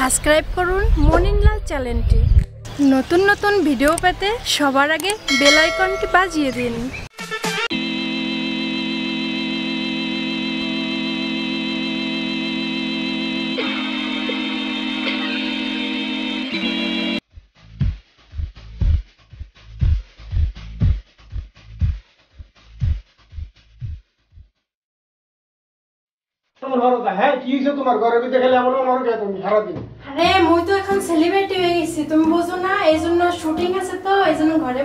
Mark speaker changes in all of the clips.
Speaker 1: Subscribe করুন মনিনলাল চ্যানেলটি। নতুন নতুন ভিডিও পেতে সবার আগে বেল আইকনটি বাজিয়ে দিন।
Speaker 2: তোমার ঘরের ভিতরে খেলে এমন মনে হয় তুমি সারাদিন।
Speaker 1: আরে মুই তো এখন সেলিব্রিটি হয়ে গেছি, তুমি বুঝো না? এইজন্য শুটিং আছে, তো এইজন্য ঘরে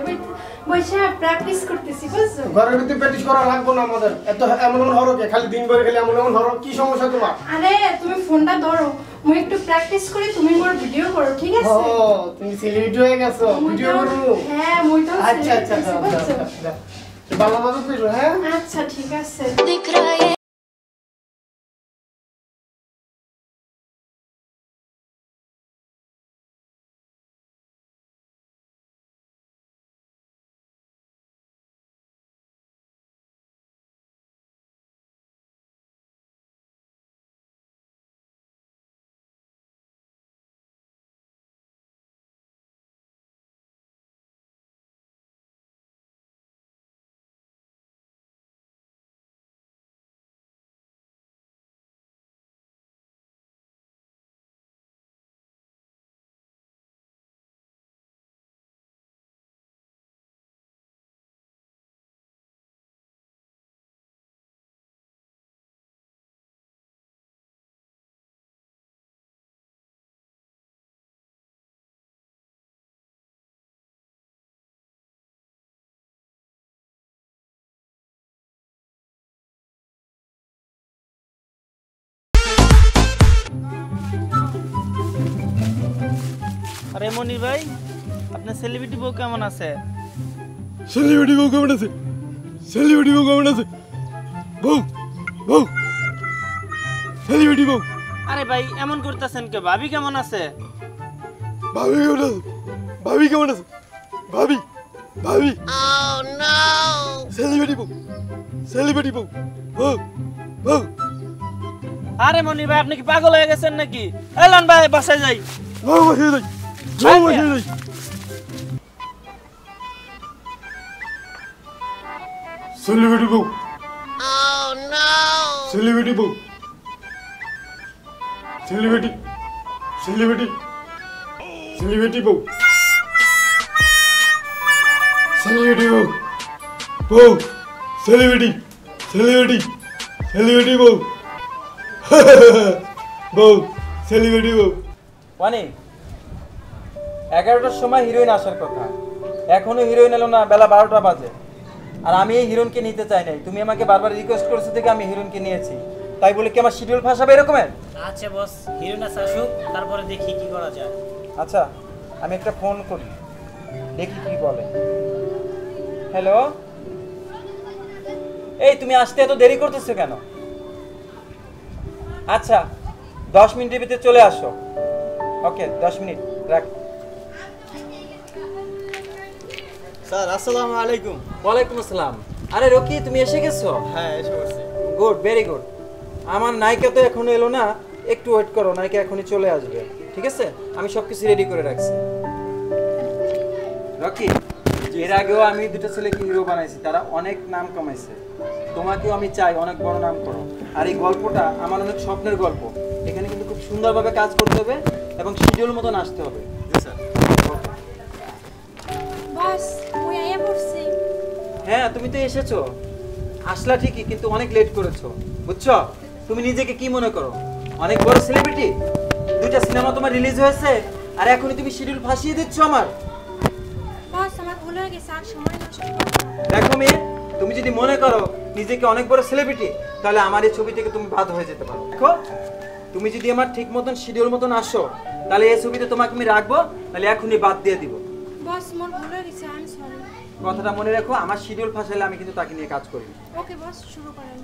Speaker 1: বসে প্র্যাকটিস করতেছি, বুঝছো?
Speaker 2: ঘরের ভিতরে প্র্যাকটিস করা লাগবে না আমাদের। এত এমন হরো কে খালি দিন ভরে খেলে এমন হরো, কি সমস্যা তোমার?
Speaker 1: আরে তুমি ফোনটা ধরো, মুই একটু প্র্যাকটিস করি, তুমি মোর ভিডিও করো, ঠিক আছে?
Speaker 2: ও তুমি সেলিব্রিটি হয়ে গেছো, ভিডিও করো?
Speaker 1: হ্যাঁ মুই তো
Speaker 2: আচ্ছা আচ্ছা ভালোভাবে করো। হ্যাঁ
Speaker 1: আচ্ছা ঠিক আছে।
Speaker 3: আরে মনির ভাই, আপনার সেলিব্রিটি বউ কেমন আছে?
Speaker 4: সেলিব্রিটি বউ কেমন আছে? সেলিব্রিটি বউ কেমন আছে? বউ বউ সেলিব্রিটি বউ।
Speaker 3: আরে ভাই এমন করতেছেন কে? ভাবি কেমন আছে?
Speaker 4: ভাবি কেমন আছে? ভাবি কেমন আছে? ভাবি ভাবি সেলিব্রিটি বউ, সেলিব্রিটি বউ বউ বউ।
Speaker 3: আরে মনির ভাই, আপনি কি পাগল হয়ে গেছেন নাকি? এলান ভাই বাসায় যাই।
Speaker 4: বউ বসে যাই, বউ বসে যাই। সেলিব্রিটি বউ, সেলিব্রিটি বউ, সেলিব্রিটি সেলিব্রিটি সেলিব্রিটি বউ, সেলিব্রিটি বউ বউ সেলিব্রিটি সেলিব্রিটি সেলিব্রিটি বউ বউ সেলিব্রিটি বউ।
Speaker 5: মানে 11টার সময় হিরোইন আসার কথা, এখনো হিরোইন এলো না, বেলা 12টা বাজে। আর আমি এই হিরোইনকে নিতে চাই নাই, তুমি আমাকে বারবার রিকোয়েস্ট করেছো থেকে আমি হিরোইনকে নিয়েছি। তাই বলে কি আমার শিডিউল ফাঁসাবে এরকমের?
Speaker 6: আচ্ছা বস, হিরোইন আসুক, তারপরে দেখি কি করা যায়।
Speaker 5: আচ্ছা আমি একটা ফোন করি, দেখি কি বলে। হ্যালো, এই তুমি আসতে এত দেরি করতেছো কেন? আচ্ছা 10 মিনিটের ভিতরে চলে আসো। ওকে 10 মিনিট রাখ।
Speaker 6: স্যার আসসালামু আলাইকুম।
Speaker 5: ওয়ালাইকুম আসসালাম। আরে রকি, তুমি এসে গেছো?
Speaker 6: হ্যাঁ এসে পড়ছি।
Speaker 5: Good, very good. আমার নায়িকা তো এখনো এলো না, একটু ওয়েট করো, নায়িকা এখনই চলে আসবে। ঠিক আছে, আমি সবকিছু রেডি করে রাখছি। রকি, এর আগেও আমি দুটো ছেলেকে হিরো বানাইছি, তারা অনেক নাম কামাইছে। তোমাকেও আমি চাই অনেক বড় নাম করো। আর এই গল্পটা আমার অনেক স্বপ্নের গল্প, এখানে কিন্তু খুব সুন্দরভাবে কাজ করতে হবে এবং শিডিউল মতন আসতে হবে।
Speaker 6: জি স্যার।
Speaker 1: বস মুই আইয়া পড়ছি।
Speaker 5: হ্যাঁ তুমি তো এসেছো, আসলা ঠিকই, কিন্তু অনেক লেট করেছো, বুঝছো? তুমি নিজেকে কি মনে করো, অনেক বড় সেলিব্রিটি? 2টা সিনেমা তোমার রিলিজ হয়েছে আর এখনই তুমি শিডিউল ফাঁসিয়ে দিচ্ছ আমার।
Speaker 1: বস আমার ভুল হয়ে গেছে, আর সময় নষ্ট করো না।
Speaker 5: দেখো মেয়ে, তুমি যদি মনে করো নিজেকে অনেক বড় সেলিব্রিটি, তাহলে আমার এই ছবি থেকে তুমি বাদ হয়ে যেতে পারো। দেখো, তুমি যদি আমার ঠিক মতন শিডিউল মতন আসো, তাহলে এই ছবিতে তোমাকে আমি রাখবো, তাহলে এখনই বাদ দিয়ে দিব।
Speaker 1: বস মোর ভুল হয়ে গেছে, আই এম সরি।
Speaker 5: কথাটা মনে রাখো, আমার শিডিউল ফাঁসাইলে আমি কিন্তু তাকে নিয়ে কাজ করি।
Speaker 1: ওকে বস, শুরু করেন।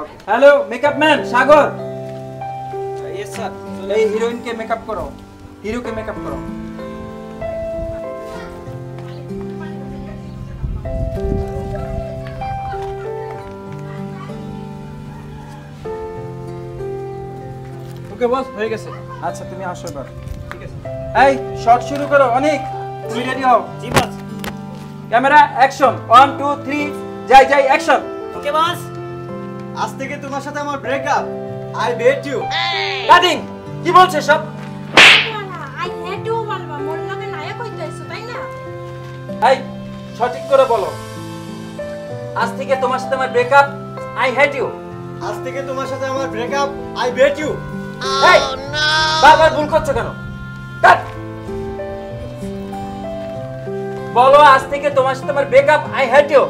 Speaker 5: ওকে। হ্যালো মেকআপ ম্যান সাগর,
Speaker 6: ইয়েস স্যার।
Speaker 5: এই হিরোইনকে মেকআপ করো, হিরোকে মেকআপ করো।
Speaker 3: ওকে বস হয়ে গেছে।
Speaker 5: আচ্ছা তুমি আসো এবার। ঠিক আছে, এই শট শুরু করো। অনেক তুমি রেডি হও।
Speaker 6: জি বস।
Speaker 5: ক্যামেরা অ্যাকশন, 1 2 3 যাই যাই অ্যাকশন।
Speaker 6: ওকে বস।
Speaker 7: আজ থেকে তোমার সাথে আমার breakup, I bet you.
Speaker 5: Cutting. কি বলছে সব?
Speaker 1: আই হেট ইউ বলবা, মোর লগে নায়ক হইতাইছো তাই না?
Speaker 5: এই সঠিক করে বলো। আজ থেকে তোমার সাথে আমার ব্রেকআপ, আই হেট ইউ।
Speaker 7: আজ থেকে তোমার সাথে আমার ব্রেকআপ, আই বেট ইউ।
Speaker 5: এই বারবার ভুল করছো কেন? কাট। বলো আজ থেকে তোমার সাথে আমার ব্রেকআপ, আই হেট ইউ।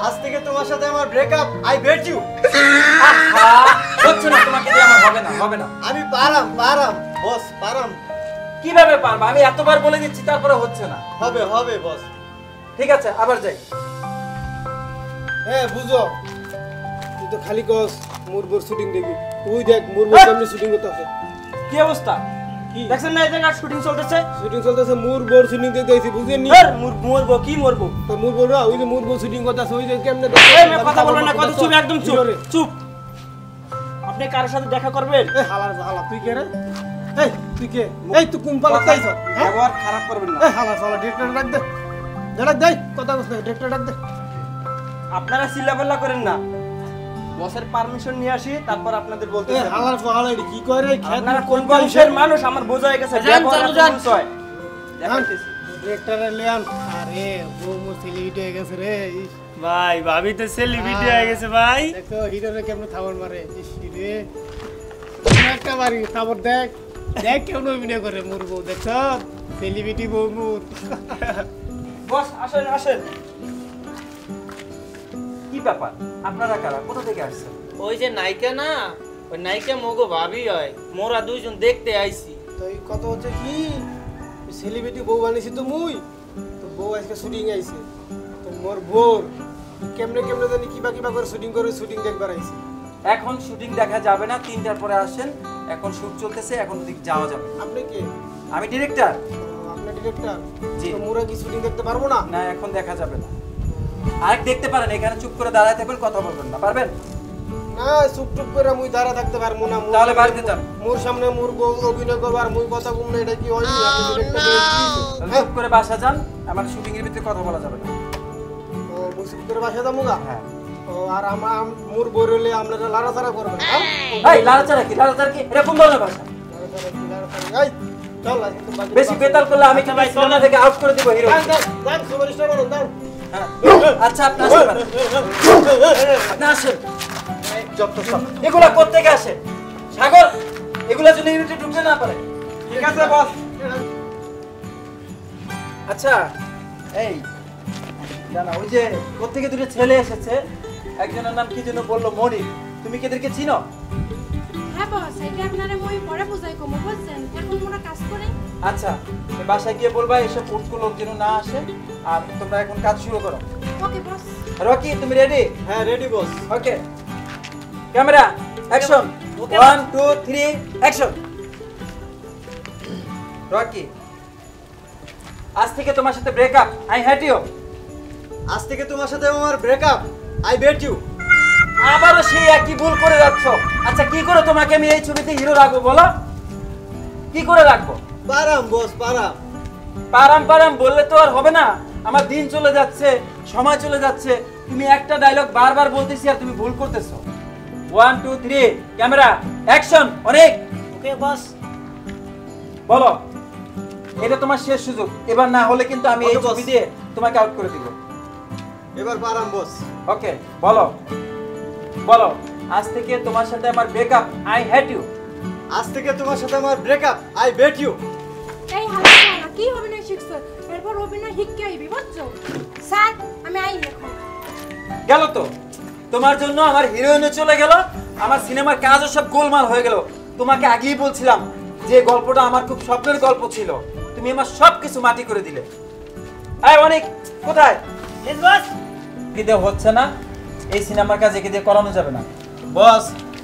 Speaker 7: আজ থেকে তোমার সাথে আমার ব্রেকআপ, আই বেট ইউ।
Speaker 5: আহা হচ্ছে না, তোমাকে দিয়ে আমার হবে না, হবে না।
Speaker 7: আমি পারাম বস, পারাম।
Speaker 5: কিভাবে পারবা? আমি এতবার বলে দিচ্ছি তারপরে হচ্ছে না।
Speaker 7: হবে হবে বস।
Speaker 5: ঠিক আছে আবার যাই।
Speaker 2: হ্যাঁ বুঝো, তুই তো খালি কস মুরবোর শুটিং দেখবি। তুই দেখ মুরবোর কেমনি শুটিং করতে আছে।
Speaker 3: কি অবস্থা? দেখছেন না এই জায়গা শুটিং চলতেছে?
Speaker 2: শুটিং চলতেছে, মুরবোর শুটিং দেখতে আইছি, বুঝেন নি?
Speaker 3: ধর মরবো কি মরবো?
Speaker 2: তো মুরবোর না, ওই যে মুরবোর শুটিং করতে আছে, ওই যে কেমনে
Speaker 3: এই মেয়ে কথা বলবেন না, কথা চুপ, একদম চুপ চুপ। আপনি কারোর সাথে দেখা করবেন?
Speaker 2: এই হালার হালা, তুই কে রে? এই তুই কে? এই তুই কোন পালাতে আইছ? হ্যাঁ
Speaker 7: ব্যবহার খারাপ করবেন না।
Speaker 2: এই হালার হালা, ডিরেক্টর ডাক দে। ডাক দে, কথা কস না, ডিরেক্টর ডাক দে।
Speaker 3: আপনারা চিল্লাপাল্লা করেন না, বসের পারমিশন নিয়ে আসি তারপর আপনাদের বলতে
Speaker 2: এই হালার হালা, এটা কি করে?
Speaker 3: আপনারা কোন বংশের মানুষ আমার বোঝা হয়ে গেছে।
Speaker 2: ডিরেক্টরে লিয়ান। আরে বউ মোর সেলিব্রিটি হয়ে গেছে রে।
Speaker 6: ভাই ভাবি তো সেলিব্রিটি হয়ে গেছে ভাই।
Speaker 2: দেখো হিরোরে কেমনে থাবর মারে। ইস রে, একটা বাড়ি থাবর দেখ, দেখ কেমন অভিনয় করে মোর বউ। দেখছ সেলিব্রিটি বউ মোর।
Speaker 3: বস আসেন আসেন।
Speaker 5: কি ব্যাপার? আপনারা কারা? কোথা থেকে আসছেন?
Speaker 6: ওই যে নায়িকা না, ওই নায়িকা মগো ভাবি হয়, মোরা দুইজন দেখতে আইছি।
Speaker 2: তো এই কত হচ্ছে কি, সেলিব্রিটি বউ বানিয়েছি তো মুই, তো বউ আজকে শুটিং আইছে, তো মোর বোর কেমনে কেমনে জানি কিবা কিবা করে শুটিং করে শুটিং দেখবার আইছে।
Speaker 5: এখন শুটিং দেখা যাবে না, 3টার পরে আসেন। এখন শুট চলতেছে, এখন ওদিকে যাওয়া যাবে।
Speaker 2: আপনি কে?
Speaker 5: আমি ডিরেক্টর।
Speaker 2: আপনি ডিরেক্টর?
Speaker 5: জি।
Speaker 2: তো মোরা কি শুটিং দেখতে পারবো না?
Speaker 5: না এখন দেখা যাবে না। আরেক দেখতে পারেন, এখানে চুপ করে দাঁড়ায় থাকবেন, কথা বলবেন না, পারবেন?
Speaker 2: না চুপ চুপ করে মুই দাঁড়া থাকতে পারবো না।
Speaker 5: তাহলে বাড়িতে যান।
Speaker 2: মোর সামনে মোর বউ অভিনয় করবার, মুই কথা কম না, এটা কি হয়? আপনি ডিরেক্টর
Speaker 5: তাহলে চুপ করে বাসা যান, আমার শুটিং এর ভিতরে কথা বলা যাবে না।
Speaker 2: ও মুই চুপ করে বাসা যাবো গা?
Speaker 5: হ্যাঁ।
Speaker 2: ও আর আমার মোর বউ রইলে আপনারা লাড়াচাড়া করবেন?
Speaker 5: এই লাড়াচাড়া কি? লাড়াচাড়া কি? এটা কোন ধরনের ভাষা?
Speaker 2: লাড়াচাড়া কি লাড়াচাড়া? এই চল আজকে তো বাকি
Speaker 5: বেশি বেতাল করলে আমি কিন্তু সিনেমা থেকে আউট করে দিব হিরো।
Speaker 2: দাঁড় সুপারস্টার বলুন, দাঁড়।
Speaker 5: হ্যাঁ। আচ্ছা আপনি আসতে পারেন। আপনি আসেন। যত সব এগুলা কোত্থেকে আসে? সাগর, এগুলা যদি ইউনিটে ঢুকতে না পারে।
Speaker 7: ঠিক আছে বস।
Speaker 5: আচ্ছা এই জানা, ওই যে কোত্থেকে দুটো ছেলে এসেছে, একজনের নাম কি যেন বললো মনির, তুমি কি এদেরকে চিনো?
Speaker 1: হ্যাঁ বস, এটা আপনারা মই পরে বুঝাই কমু, বুঝছেন? এখন মোরা কাজ করে।
Speaker 5: আচ্ছা তুমি বাসায় গিয়ে বলবা এসব পোস্টগুলো যেন না আসে, আর তোমরা এখন কাজ শুরু করো।
Speaker 1: Okay boss.
Speaker 5: রকি তুমি রেডি?
Speaker 7: হ্যাঁ ready boss.
Speaker 5: Okay camera action, 1 2 3 action. Rocky, আজ থেকে তোমার সাথে ব্রেকআপ, আই হেট ইউ।
Speaker 7: আজ থেকে তোমার সাথে আমার ব্রেকআপ, আই বেট ইউ।
Speaker 5: আবারও সেই একই ভুল করে যাচ্ছ। আচ্ছা কি করে তোমাকে আমি এই ছবিতে হিরো রাখবো বলো? কি করে রাখবো?
Speaker 7: পারাম বস, পারাম।
Speaker 5: পারাম পারাম বললে তো আর হবে না। আমার দিন চলে যাচ্ছে, সময় চলে যাচ্ছে, তুমি একটা ডায়লগ বারবার বলতেছি আর তুমি ভুল করতেছো। 1 2 3 ক্যামেরা অ্যাকশন। অনেক
Speaker 6: ওকে বস।
Speaker 5: বলো, এটা তোমার শেষ সুযোগ, এবার না হলে কিন্তু আমি এই
Speaker 7: Okay, boss.
Speaker 5: ছবি দিয়ে তোমাকে আউট করে দিব।
Speaker 7: এবার পারাম বস।
Speaker 5: ওকে বলো, বলো আজ থেকে তোমার সাথে আমার ব্রেকআপ, আই হেট ইউ।
Speaker 7: আজ থেকে তোমার সাথে আমার ব্রেকআপ, আই বেট ইউ।
Speaker 1: এই হালা কি অভিনয় শিখছো? এরপর অভিনয় শিখকে আইবি, বুঝছো? স্যার আমি আই এখন।
Speaker 5: গেল তো, তোমার জন্য আমার হিরোইনে চলে গেল, আমার সিনেমার কাজও সব গোলমাল হয়ে গেল। তোমাকে আগেই বলছিলাম যে গল্পটা আমার খুব স্বপ্নের গল্প ছিল, তুমি আমার সবকিছু মাটি করে দিলে। এই অনেক কোথায়?
Speaker 6: Yes boss.
Speaker 5: এতে হচ্ছে না, এই সিনেমার কাজ একে দিয়ে করানো যাবে না।
Speaker 7: বস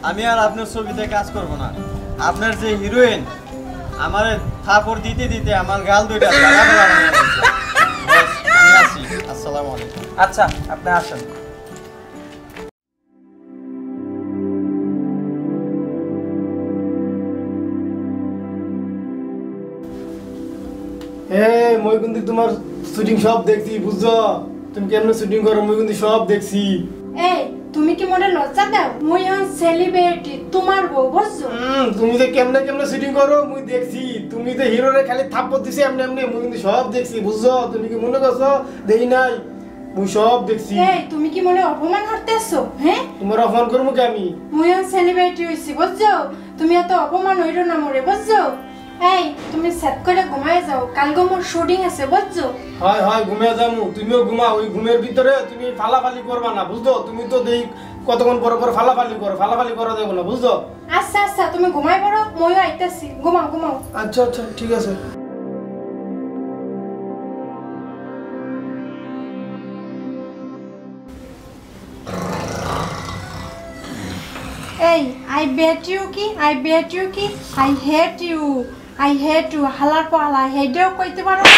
Speaker 7: আমি আর আপনার ছবিতে কাজ করব না। আপনার যে হিরোইন আমার থাপড় দিতে দিতে আমার গাল দুইটা জ্বালা পোড়া হয়ে গেছে। বস আমি আসি, আসসালামু আলাইকুম।
Speaker 5: আচ্ছা আপনি আসেন।
Speaker 2: মই কিন্তু তোমার শুটিং সব দেখছি বুঝছো তুমি কেমনে শুটিং করো মই কিন্তু সব দেখছি
Speaker 1: এই তুমি কি মনে লজ্জা দাও মুই হন সেলিব্রিটি তোমার বউ বুঝছো
Speaker 2: তুমি যে কেমনে কেমনে শুটিং করো মুই দেখছি তুমি যে হিরোরে খালি থাপ্পড় দিছি এমনি এমনি মুই কিন্তু সব দেখছি বুঝছো তুমি কি মনে করছো দেই নাই মুই সব দেখছি
Speaker 1: এই তুমি কি মনে অপমান করতেছো হ্যাঁ
Speaker 2: তোমার অপমান করবো কি আমি
Speaker 1: মুই হন সেলিব্রিটি হইছি বুঝছো তুমি এত অপমান হইরো না মরে বুঝছো এই তুমি সেট করে ঘুমায় যাও কালকে মোর শুটিং আছে বুঝছো
Speaker 2: হয় হয় ঘুমিয়ে যামু তুমিও ঘুমাও ওই ঘুমের ভিতরে তুমি ফালাফালি করবা না বুঝছো তুমি তো দেই কতক্ষণ পর পর ফালাফালি করা যাবে না বুঝছো
Speaker 1: আচ্ছা আচ্ছা তুমি ঘুমাই পড়ো মইও আইতাছি ঘুমাও ঘুমাও
Speaker 2: আচ্ছা আচ্ছা ঠিক আছে
Speaker 1: এই I bet you কি I hate you হালার পালা হেডেও কইতে পারো না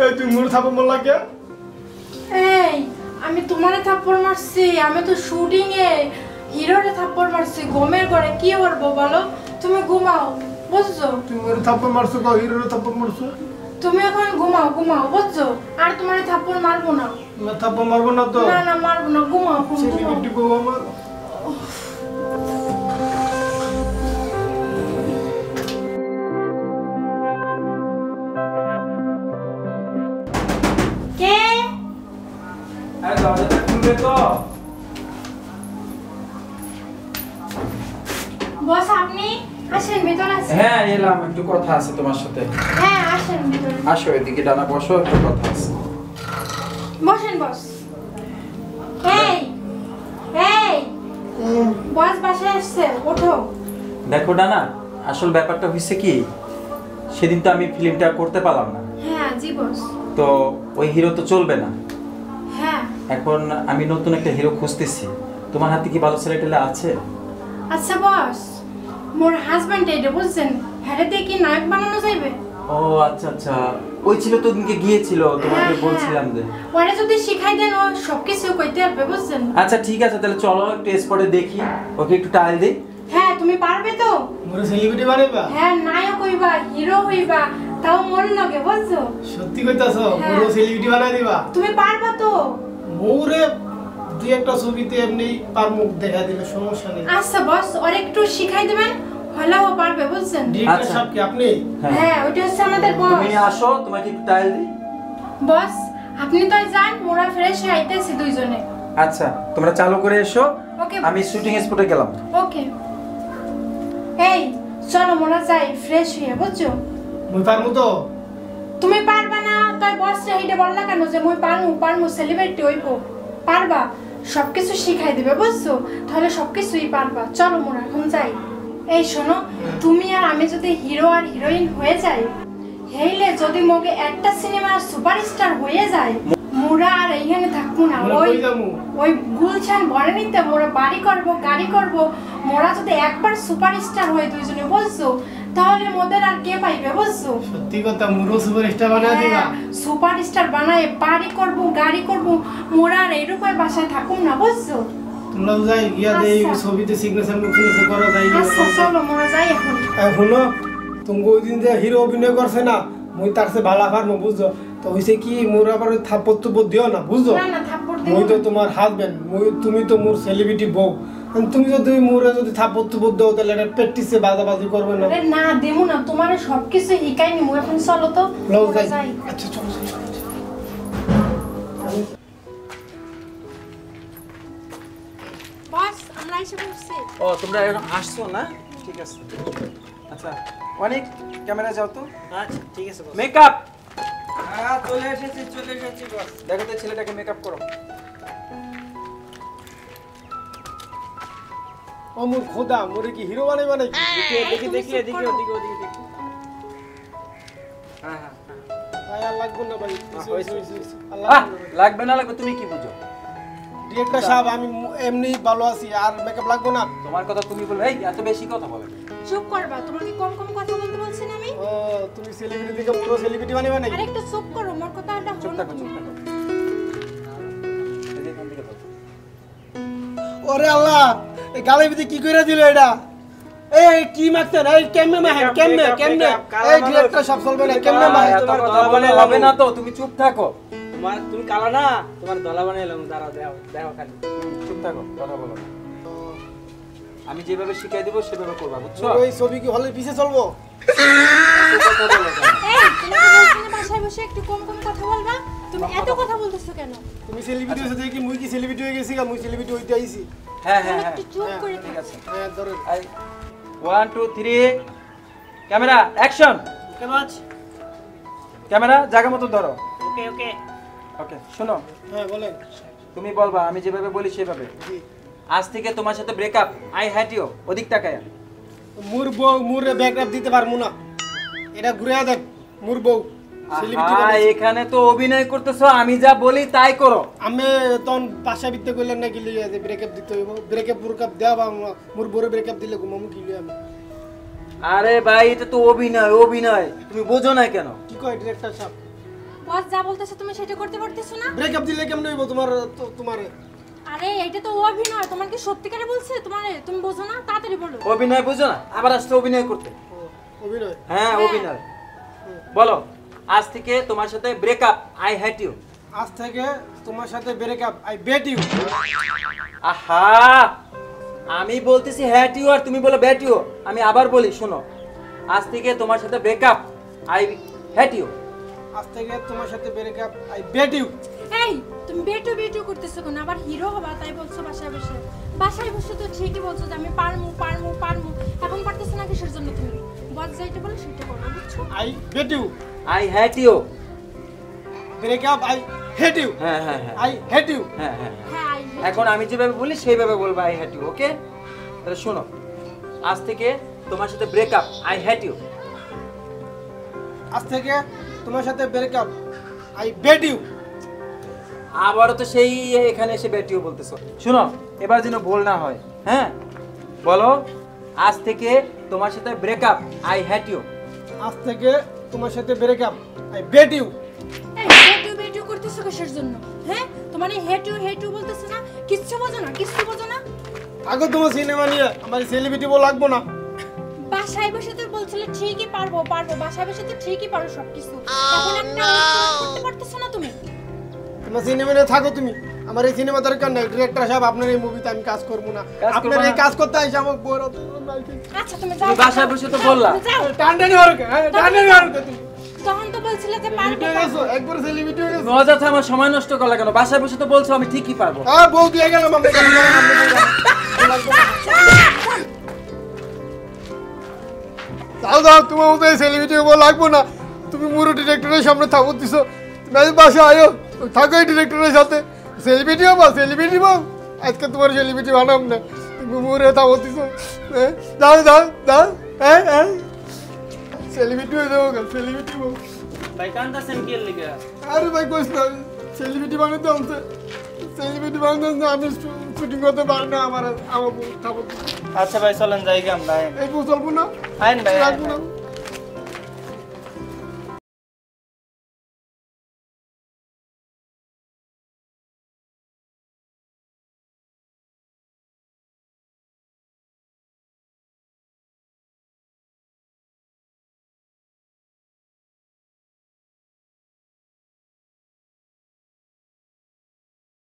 Speaker 2: এই তুই মোর থাপ্পড় মারলা কে
Speaker 1: এই আমি তোমারে থাপ্পড় মারছি আমি তো শুটিং এ হিরোরে থাপ্পড় মারছি ঘুমের ঘরে কি করবো বলো তুমি ঘুমাও বুঝছো
Speaker 2: তুই মোর থাপ্পড় মারছো কো হিরোরে থাপ্পড় মারছো
Speaker 1: তুমি এখন ঘুমাও বুঝছো আর তোমারে থাপ্পড় মারবো না
Speaker 2: না থাপ্পড় মারবো না তো
Speaker 1: না মারবো না ঘুমাও
Speaker 2: সেলিব্রিটি বউ আমার
Speaker 1: কে
Speaker 5: আরে দরজাটা খুলবে তো
Speaker 1: বস আপনি আসেন ভিতরে আসেন
Speaker 5: হ্যাঁ এলাম একটু কথা আছে তোমার সাথে
Speaker 1: হ্যাঁ আসেন ভিতরে
Speaker 5: আসো এদিকে ডানা বসো একটু কথা আছে
Speaker 1: বসেন বস এই বস বাসায় আসছে ওঠো
Speaker 5: দেখো ডানা আসল ব্যাপারটা হইছে কি সেদিন তো আমি ফিল্মটা করতে পারলাম না
Speaker 1: হ্যাঁ জি বস
Speaker 5: তো ওই হিরো তো চলবে না
Speaker 1: হ্যাঁ
Speaker 5: এখন আমি নতুন একটা হিরো খুঁজতেছি তোমার হাতে কি ভালো ছেলেটেলে আছে
Speaker 1: আচ্ছা বস মোর হাজবেন্ড এটা বুঝছেন হ্যারেতে কি নায়ক বানানো যাইবে
Speaker 5: ও আচ্ছা আচ্ছা ওই ছিল তো দিনকে গিয়েছিল তোমাকে
Speaker 1: হ্যাঁ,
Speaker 5: বলছিলাম যে
Speaker 1: ওরে যদি শিখাই দেন ও সবকিছু কইতে পারবে বুঝছেন
Speaker 5: আচ্ছা ঠিক আছে তাহলে চলো একটু স্পটে দেখি ওকে একটু টাইল দিই
Speaker 1: হ্যাঁ তুমি পারবে তো
Speaker 2: মোর সেলিব্রিটি বানাইবা
Speaker 1: হ্যাঁ নায়ক হইবা হিরো হইবা তাও মন লাগে বুঝছো
Speaker 2: সত্যি কইতাছো
Speaker 1: হ্যাঁ।
Speaker 2: মোর সেলিব্রিটি বানাই দিবা
Speaker 1: তুমি পারবা তো
Speaker 2: মোরে দুই একটা ছবিতে এমনি পার মুখ দেখা দিলে সমস্যা নেই
Speaker 1: আচ্ছা বস ওরে একটু শিখাই দিবেন হলে ও পারবে বুঝছেন
Speaker 2: ডিরেক্টর
Speaker 5: আচ্ছা।
Speaker 2: সাহেব কি আপনি
Speaker 1: হ্যাঁ ওইটা হচ্ছে আমাদের বস
Speaker 5: তুমি আসো তোমাকে একটু টাইল দিই
Speaker 1: বস আপনি তো যান মোরা ফ্রেশ হয়ে আইতেছি দুইজনে
Speaker 5: আচ্ছা তোমরা চালু করে এসো
Speaker 1: ওকে
Speaker 5: আমি শুটিং স্পটে গেলাম
Speaker 1: ওকে এই চলো মোরা যাই ফ্রেশ হয়ে বুঝছো
Speaker 2: মুই পারমু তো
Speaker 1: তুমি পারবা না তাই বস রে এইটা বললা কেন যে মুই পারমু সেলিব্রিটি হইবো পারবা সবকিছু শিখাই দিবে বুঝছো তাহলে সবকিছুই পারবা চলো মোরা এখন যাই এই শোনো তুমি আর আমি যদি হিরো আর হিরোইন হয়ে যাই হেইলে যদি মোকে একটা সিনেমার সুপারস্টার হয়ে যায় মোরা আর এইখানে থাকবো না
Speaker 2: মোরা
Speaker 1: ওই
Speaker 2: কই যামু?
Speaker 1: ওই গুলশান বনানীতে মোরা বাড়ি করব গাড়ি করব মোরা যদি একবার সুপারস্টার হয়ে দুইজনে বুঝছো তাহলে মোদের আর কে পাইবে বুঝছো
Speaker 2: সত্যি কথা মুরো সুপারস্টার বানাই দিবা
Speaker 1: সুপারস্টার বানায় বাড়ি করব গাড়ি করব মোরা আর এরকম বাসায় থাকুম না বুঝছো
Speaker 2: তোমরা যাই গিয়া দেই
Speaker 1: আচ্ছা।
Speaker 2: ছবিতে সিগনেচার মুখনিচার করা যাই
Speaker 1: আচ্ছা চলো মোরা যাই এখন
Speaker 2: এখনো তুমি ওই দিন যে হিরো অভিনয় করছে না মুই তার সে ভালা পারমু বুঝছো তো হইছে কি মোর আবার থাপ্পড় তুপ্পড় দিও না বুঝছো
Speaker 1: না থাপ্পড়
Speaker 2: মুই
Speaker 1: দিও
Speaker 2: তো তোমার হাজবেন্ড তুমি তো মোর সেলিব্রিটি বউ তুমি যদি মোরে যদি থাপ্পড় তুপ্পড় দাও তাহলে এটা প্র্যাকটিসে বাজাবাজি করবে না
Speaker 1: আরে না দেমু না তোমার সবকিছু হিকাই নিমু এখন চলো তো
Speaker 2: লও
Speaker 1: মোরা
Speaker 2: যাই
Speaker 1: যাই
Speaker 2: আচ্ছা চলো চলো
Speaker 1: বস আমরা এসে পড়ছি
Speaker 5: ও তোমরা এখন আসছো না ঠিক আছে আচ্ছা অনেক ক্যামেরা যাও তো
Speaker 6: আচ্ছা ঠিক আছে বস
Speaker 5: মেকআপ
Speaker 6: হ্যাঁ চলে এসেছি বস
Speaker 5: দেখো তো ছেলেটাকে মেকআপ করো
Speaker 2: ও মোর খোদা মোরে কি হিরো বানাইবা নাকি
Speaker 6: দেখি এদিকে ওদিকে হ্যাঁ
Speaker 2: ভাই আর লাগবে না ভাই আল্লাহ
Speaker 5: লাগবে না লাগবে তুমি কি বুঝো
Speaker 2: ডিরেক্টর সাহেব আমি এমনি ভালো আছি আর মেকআপ লাগবে না
Speaker 5: তোমার কথা তুমি বলবে এই এত বেশি কথা বলে
Speaker 1: চুপ করবা তোমাকে কম কথা বলতে বলছি না আমি
Speaker 2: ও তুমি সেলিব্রিটি থেকে পুরো সেলিব্রিটি বানাইবা নাকি
Speaker 1: আরে একটু চুপ করো মোর কথাটা
Speaker 5: চুপ
Speaker 1: হলো
Speaker 5: থাকো
Speaker 1: তুমি।
Speaker 5: চুপ থাকো এই যে এখান থেকে বলো।
Speaker 2: ওরে আল্লাহ এই গালের ভিতরে কি কইরা দিল এটা এই কি মারছেন এই কেমনে মাহেন কেমনে কেমনে এই ডিরেক্টর সব চলবে না কেমনে মাহেন
Speaker 5: এত কথা বলে হবে না তো, তুমি চুপ থাকো।
Speaker 3: তোমার তুমি কালো না, তোমার দলা বানাইলাম, দাঁড়াও দেখো খালি।
Speaker 5: চুপ থাকো, কথা বলো না। আমি যেভাবে শিখাই দিব সেভাবে করবা, বুঝছো?
Speaker 2: ওই ছবি কি হলের পিছে চলবো?
Speaker 5: কথা বলো না।
Speaker 1: এই তুমি তো বলছিলে বাসায় বসে একটু কম কম কথা বলবা, তুমি এত কথা বলতেছো কেন?
Speaker 2: তুমি সেলিব্রিটি হইছো দেখি মুই কি সেলিব্রিটি হয়ে গেছি গা মুই সেলিব্রিটি হইতে আইছি
Speaker 5: হ্যাঁ
Speaker 1: তুমি
Speaker 5: হ্যাঁ হ্যাঁ,
Speaker 1: একটু চুপ করে
Speaker 5: ঠিক আছে।
Speaker 2: হ্যাঁ ধরো
Speaker 5: 1 2 3 ক্যামেরা অ্যাকশন।
Speaker 3: কেমন?
Speaker 5: ক্যামেরা জায়গা মতো ধরো।
Speaker 3: ওকে ওকে।
Speaker 5: ওকে, শোনো,
Speaker 2: হ্যাঁ বলেন
Speaker 5: তুমি বলবা, আমি যেভাবে বলি সেভাবে।
Speaker 2: জি
Speaker 5: আজ থেকে তোমার সাথে ব্রেকআপ, আই হ্যাট ইউ। ওদিক তাকায়া।
Speaker 2: মুর বউ মুরে ব্যাকআপ দিতে পারমু না, এটা ঘুরে দেখ মুর বউ সেলিব্রিটি
Speaker 5: এখানে তো অভিনয় করতেছো, আমি যা বলি তাই করো।
Speaker 2: আমি তখন পাশা বিত্তে কইলেন না কি লিয়ে যে ব্রেকআপ দিতে হইব, ব্রেকআপ ব্রেকআপ দেওয়া বা মুর বউরে ব্রেকআপ দিলে ঘুমামু কি লিয়ে আমি।
Speaker 5: আরে ভাই, এটা তো অভিনয়, অভিনয়, তুমি বোঝো না কেন?
Speaker 2: কি কয় ডিরেক্টর সাহেব?
Speaker 1: বস যা বলতেছে তুমি সেটা করতে পারতেছো না?
Speaker 2: ব্রেকআপ দিলে কেমনে হইব তোমার তোমার
Speaker 1: আরে এটা তো অভিনয়, তোমার কি সত্যিকারে বলছে? তুমি বোঝো না? তাড়াতাড়ি বলো।
Speaker 5: অভিনয় বুঝো না, আবার আসছে অভিনয় করতে।
Speaker 2: অভিনয়?
Speaker 5: হ্যাঁ অভিনয়। বলো, আজ থেকে তোমার সাথে ব্রেকআপ, আই হ্যাট ইউ।
Speaker 2: আজ থেকে তোমার সাথে ব্রেকআপ, আই বেট ইউ।
Speaker 5: আহা, আমি বলতেছি হ্যাট ইউ আর তুমি বলো ব্যাট ইউ। আমি আবার বলি, শোনো, আজ থেকে তোমার সাথে ব্রেকআপ, আই হ্যাট ইউ।
Speaker 2: আজ থেকে তোমার সাথে ব্রেকআপ, আই বেট ইউ।
Speaker 1: এই তুমি বেটু বেটু করতেছো কেন? আবার হিরো হবা তাই বলছো বাসায় বসে? বাসায় বসে তো ঠিকই বলছো যে আমি পারমু পারমু পারমু, এখন পারতেছো না কিসের জন্য? তুমি বস যাইতে বলে সেটা করো, বুঝছো?
Speaker 2: I bet you.
Speaker 5: I hate you.
Speaker 2: Breakup, I hate you.
Speaker 5: হ্যাঁ হ্যাঁ হ্যাঁ
Speaker 2: আই হেট ইউ।
Speaker 5: হ্যাঁ হ্যাঁ।
Speaker 1: হ্যাঁ I hate
Speaker 5: এখন আমি যেভাবে বলি সেইভাবে বলবো আই হ্যাট ইউ, ওকে? তাহলে শোনো, আজ থেকে তোমার সাথে ব্রেকআপ, আই হ্যাট ইউ।
Speaker 2: আজ থেকে তোমার সাথে ব্রেকআপ, আই বেট ইউ।
Speaker 5: আবারও তো সেই এখানে এসে ব্যাট ইউ বলতেছো। শোনো, এবার যেন ভুল না হয়। হ্যাঁ বলো, আজ থেকে তোমার সাথে ব্রেকআপ, আই হ্যাট ইউ।
Speaker 2: আজ থেকে তোমার সাথে ব্রেকআপ, আই বেট ইউ।
Speaker 1: এই বেটু বেটু করতেছো কিসের জন্য? হ্যাঁ তোমার এই হেটু বলতেছো না? কিচ্ছু বোঝো না, কিচ্ছু বোঝো না?
Speaker 2: আগো তোমার সিনেমা নিয়ে আমার সেলিব্রিটি বল লাগবো না।
Speaker 1: বাসায় বসে তো বলছিলে ঠিকই পারবো পারবো, বাসায় বসে তো ঠিকই পারো সবকিছু, এখন একটা করতে পারতেছো না তুমি?
Speaker 2: তোমার সিনেমা নিয়ে থাকো তুমি, আমার এই সিনেমা দরকার নাই। ডিরেক্টর সাহেব, আপনার এই মুভিতে আমি কাজ করবো না।
Speaker 5: কাজ করবো
Speaker 2: আপনার
Speaker 5: না?
Speaker 2: এই কাজ করতে আইসা আমার বড়
Speaker 1: আচ্ছা তুমি যাও,
Speaker 5: তুমি বাসায় বসে তো বললা।
Speaker 1: যাও।
Speaker 2: টানটানি হরকে, হ্যাঁ টানটানি হরকে। তুমি
Speaker 1: তখন তো বলছিলে যে পারবো
Speaker 2: সেলিব্রিটি হয়ে গেছো, একবার সেলিব্রিটি হয়ে গেছো।
Speaker 5: অযথা আমার সময় নষ্ট করলা কেন? বাসায় বসে তো বলছো আমি ঠিকই পারবো।
Speaker 2: হ্যাঁ বউ দিয়ে গেলাম আমরা কেন যাও যাও, তোমার মতো এই সেলিব্রিটি বল লাগবো না। তুমি মুরু ডিরেক্টরের সামনে থাকো দিছো, তুমি বাসা আয়ো, থাকো এই ডিরেক্টরের সাথে। সেলিব্রিটি হবা, সেলিব্রিটি বউ, আজকে তোমার সেলিব্রিটি বানাম না। তুমি মুরে থাকো দিছো, হ্যাঁ যাও যাও যাও, হ্যাঁ হ্যাঁ সেলিব্রিটি হয়ে যাবো, সেলিব্রিটি বউ।
Speaker 6: ভাই কান্দাছেন কি লিগা?
Speaker 2: আরে ভাই কইস না, সেলিব্রিটি বানাতে হচ্ছে, সেলিব্রিটি বানাতে হচ্ছে। আমি শুটিং করতে পারি না, আমার বউ থাকো।
Speaker 6: আচ্ছা ভাই চলেন যাই আমরা।
Speaker 2: এই বউ চলবো না,
Speaker 6: আইন ভাই
Speaker 2: রাখবো না।